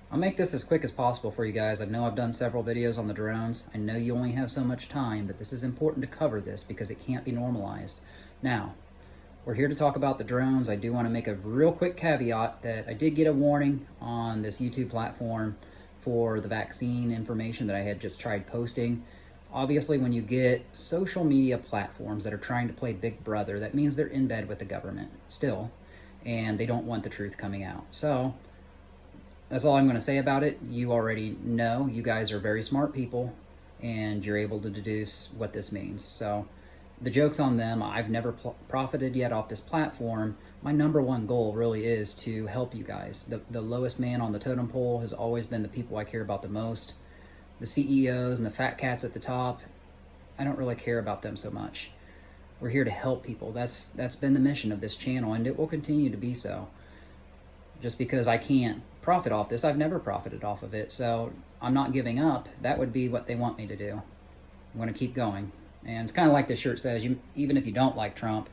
I'll make this as quick as possible for you guys. I know I've done several videos on the drones. I know you only have so much time, but this is important to cover this because it can't be normalized. Now, we're here to talk about the drones. I do want to make a real quick caveat that I did get a warning on this YouTube platform for the vaccine information that I had just tried posting. Obviously, when you get social media platforms that are trying to play Big Brother, that means they're in bed with the government still, and they don't want the truth coming out. So that's all I'm going to say about it. You already know. You guys are very smart people, and you're able to deduce what this means. So the joke's on them. I've never profited yet off this platform. My number one goal really is to help you guys. The lowest man on the totem pole has always been the people I care about the most. The CEOs and the fat cats at the top, I don't really care about them so much. We're here to help people. That's been the mission of this channel, and it will continue to be so. Just because I can't profit off this, I've never profited off of it, so I'm not giving up. That would be what they want me to do. I'm going to keep going. And it's kind of like this shirt says, even if you don't like Trump,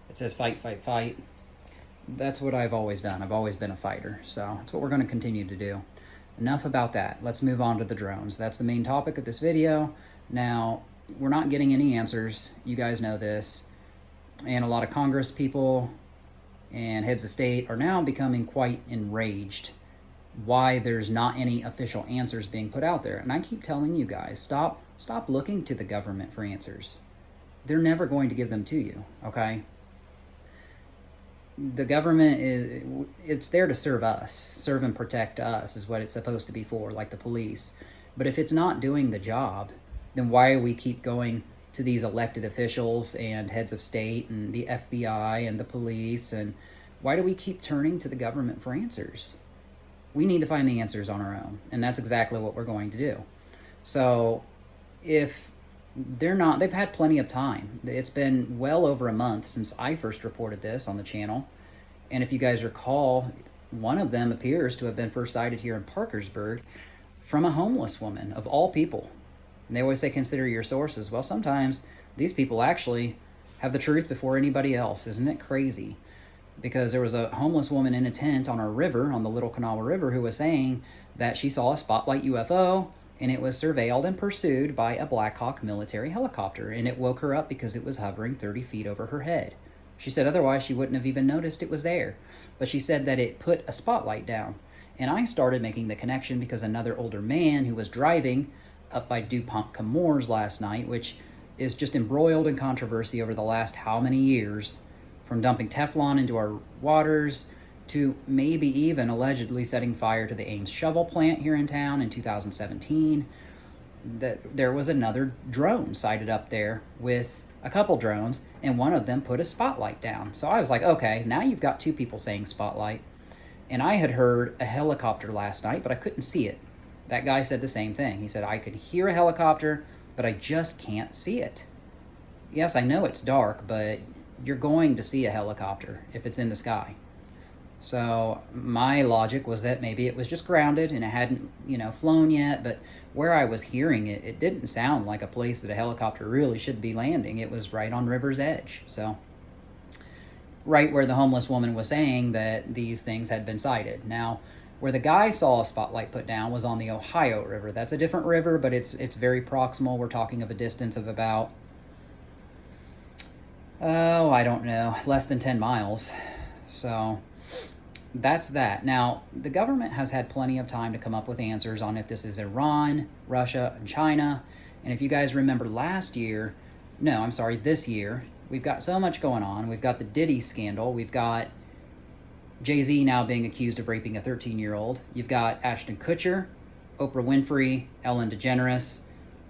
it says fight, fight, fight. That's what I've always done. I've always been a fighter, so that's what we're going to continue to do. Enough about that. Let's move on to the drones. That's the main topic of this video. Now, we're not getting any answers. You guys know this. And a lot of Congress people and heads of state are now becoming quite enraged why there's not any official answers being put out there. And I keep telling you guys, stop looking to the government for answers. They're never going to give them to you, okay? The government it's there to serve us. Serve and protect us is what it's supposed to be for, like the police. But if it's not doing the job, then why do we keep going to these elected officials and heads of state and the FBI and the police? And why do we keep turning to the government for answers? We need to find the answers on our own, and that's exactly what we're going to do. So if they're not, they've had plenty of time. It's been well over a month since I first reported this on the channel. And if you guys recall, one of them appears to have been first sighted here in Parkersburg from a homeless woman, of all people. And they always say, consider your sources. Well, sometimes these people actually have the truth before anybody else. Isn't it crazy? Because there was a homeless woman in a tent on our river, on the Little Kanawha River, who was saying that she saw a spotlight UFO, and it was surveilled and pursued by a Blackhawk military helicopter, and it woke her up because it was hovering 30 feet over her head. She said otherwise she wouldn't have even noticed it was there, but she said that it put a spotlight down. And I started making the connection because another older man who was driving up by DuPont Comores last night, which is just embroiled in controversy over the last how many years, from dumping Teflon into our waters to maybe even allegedly setting fire to the Ames shovel plant here in town in 2017, that there was another drone sighted up there with a couple drones, and one of them put a spotlight down. So I was like, okay, now you've got two people saying spotlight. And I had heard a helicopter last night, but I couldn't see it. That guy said the same thing. He said, I could hear a helicopter, but I just can't see it. Yes, I know it's dark, but you're going to see a helicopter if it's in the sky. So my logic was that maybe it was just grounded and it hadn't, flown yet, but where I was hearing it, it didn't sound like a place that a helicopter really should be landing. It was right on river's edge. So right where the homeless woman was saying that these things had been sighted. Now, where the guy saw a spotlight put down was on the Ohio River. That's a different river, but it's very proximal. We're talking of a distance of about, I don't know, less than 10 miles. So that's that. Now, the government has had plenty of time to come up with answers on if this is Iran, Russia, and China. And if you guys remember this year, we've got so much going on. We've got the Diddy scandal. We've got Jay-Z now being accused of raping a 13-year-old. You've got Ashton Kutcher, Oprah Winfrey, Ellen DeGeneres,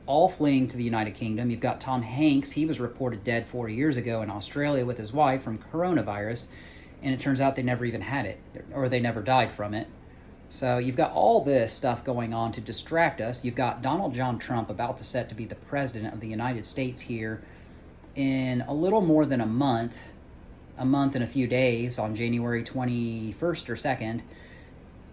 all fleeing to the United Kingdom. You've got Tom Hanks. He was reported dead 4 years ago in Australia with his wife from coronavirus, and it turns out they never even had it, or they never died from it. So you've got all this stuff going on to distract us. You've got Donald John Trump about to set to be the president of the United States here in a little more than a month and a few days, on January 21st or 2nd.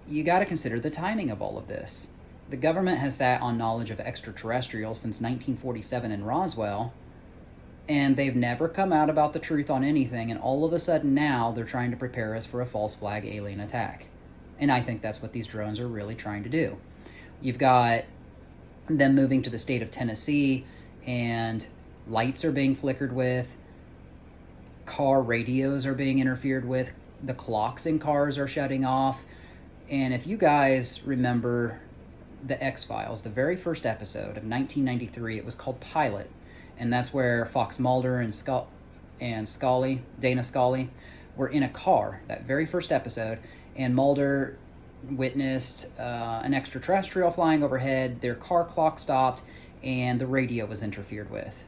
You got to consider the timing of all of this. The government has sat on knowledge of extraterrestrials since 1947 in Roswell, and they've never come out about the truth on anything, and all of a sudden now they're trying to prepare us for a false flag alien attack. And I think that's what these drones are really trying to do. You've got them moving to the state of Tennessee, and lights are being flickered with, car radios are being interfered with, the clocks in cars are shutting off. And if you guys remember the X-Files, the very first episode of 1993, it was called Pilot, and that's where Fox Mulder and Scully, Dana Scully, were in a car, that very first episode, and Mulder witnessed an extraterrestrial flying overhead, their car clock stopped, and the radio was interfered with.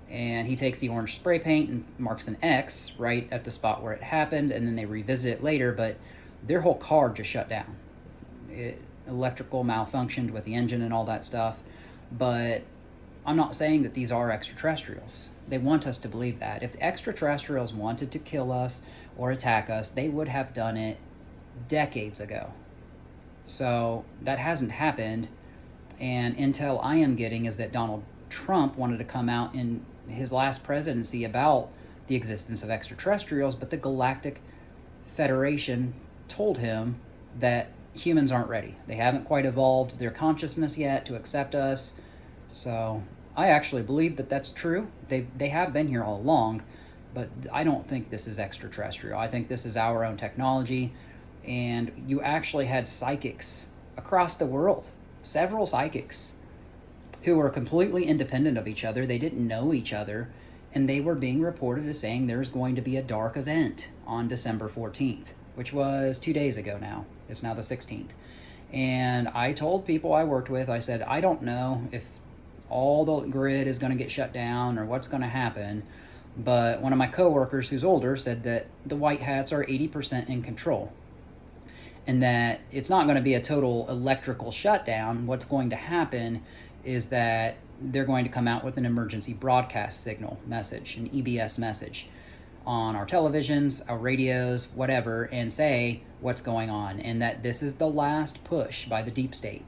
And he takes the orange spray paint and marks an X right at the spot where it happened, and then they revisit it later, but their whole car just shut down. Electrical malfunctioned with the engine and all that stuff. But I'm not saying that these are extraterrestrials. They want us to believe that. If extraterrestrials wanted to kill us or attack us, they would have done it decades ago. So that hasn't happened. And intel I am getting is that Donald Trump wanted to come out in his last presidency about the existence of extraterrestrials, but the Galactic Federation told him that humans aren't ready. They haven't quite evolved their consciousness yet to accept us. So I actually believe that that's true. They have been here all along, but I don't think this is extraterrestrial. I think this is our own technology. And you actually had psychics across the world, several psychics, who were completely independent of each other. They didn't know each other, and they were being reported as saying there's going to be a dark event on December 14th, which was 2 days ago now. It's now the 16th. And I told people I worked with, I said, I don't know if all the grid is going to get shut down or what's going to happen, but one of my coworkers who's older said that the white hats are 80% in control, and that it's not going to be a total electrical shutdown. What's going to happen is that they're going to come out with an emergency broadcast signal message, an EBS message, on our televisions, our radios, whatever, and say what's going on, and that this is the last push by the deep state.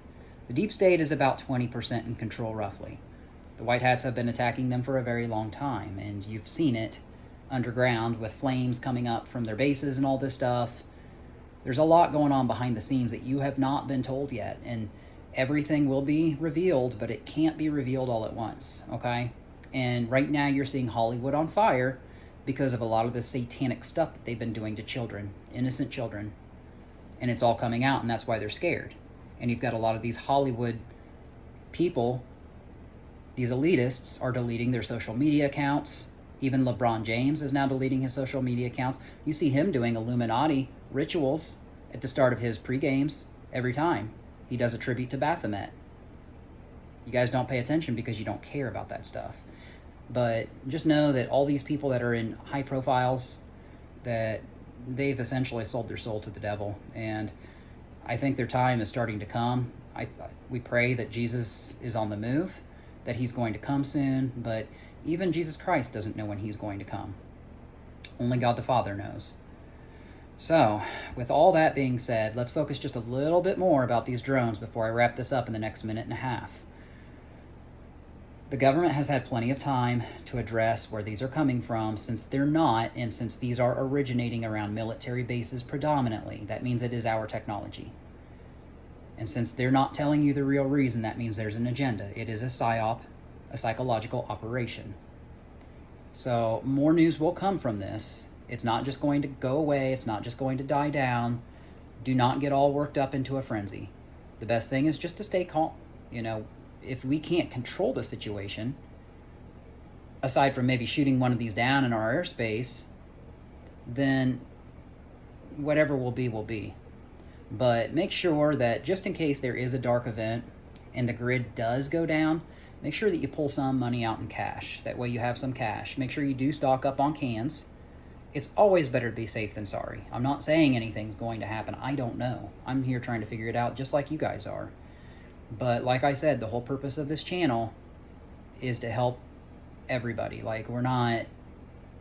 The deep state is about 20% in control, roughly. The white hats have been attacking them for a very long time, and you've seen it underground with flames coming up from their bases and all this stuff. There's a lot going on behind the scenes that you have not been told yet, and everything will be revealed, but it can't be revealed all at once, okay? And right now you're seeing Hollywood on fire because of a lot of the satanic stuff that they've been doing to children, innocent children. And it's all coming out, and that's why they're scared. And you've got a lot of these Hollywood people, these elitists, are deleting their social media accounts. Even LeBron James is now deleting his social media accounts. You see him doing Illuminati rituals at the start of his pre-games every time he does a tribute to Baphomet. You guys don't pay attention because you don't care about that stuff. But just know that all these people that are in high profiles, that they've essentially sold their soul to the devil. And I think their time is starting to come. We pray that Jesus is on the move, that he's going to come soon, but even Jesus Christ doesn't know when he's going to come. Only God the Father knows. So, with all that being said, let's focus just a little bit more about these drones before I wrap this up in the next minute and a half. The government has had plenty of time to address where these are coming from, since they're not, and since these are originating around military bases predominantly. That means it is our technology. And since they're not telling you the real reason, that means there's an agenda. It is a psyop, a psychological operation. So more news will come from this. It's not just going to go away. It's not just going to die down. Do not get all worked up into a frenzy. The best thing is just to stay calm. You know, if we can't control the situation, aside from maybe shooting one of these down in our airspace, then whatever will be, will be. But make sure that just in case there is a dark event and the grid does go down, make sure that you pull some money out in cash. That way you have some cash. Make sure you do stock up on cans. It's always better to be safe than sorry. I'm not saying anything's going to happen. I don't know. I'm here trying to figure it out just like you guys are. But like I said, the whole purpose of this channel is to help everybody. Like, we're not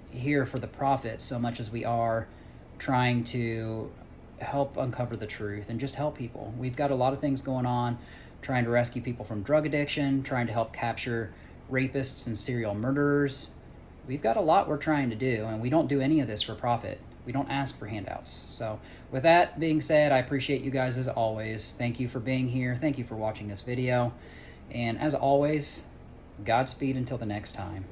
here for the profit so much as we are trying to help uncover the truth and just help people. We've got a lot of things going on, trying to rescue people from drug addiction, trying to help capture rapists and serial murderers. We've got a lot we're trying to do, and we don't do any of this for profit. We don't ask for handouts. So with that being said, I appreciate you guys as always. Thank you for being here. Thank you for watching this video. And as always, Godspeed until the next time.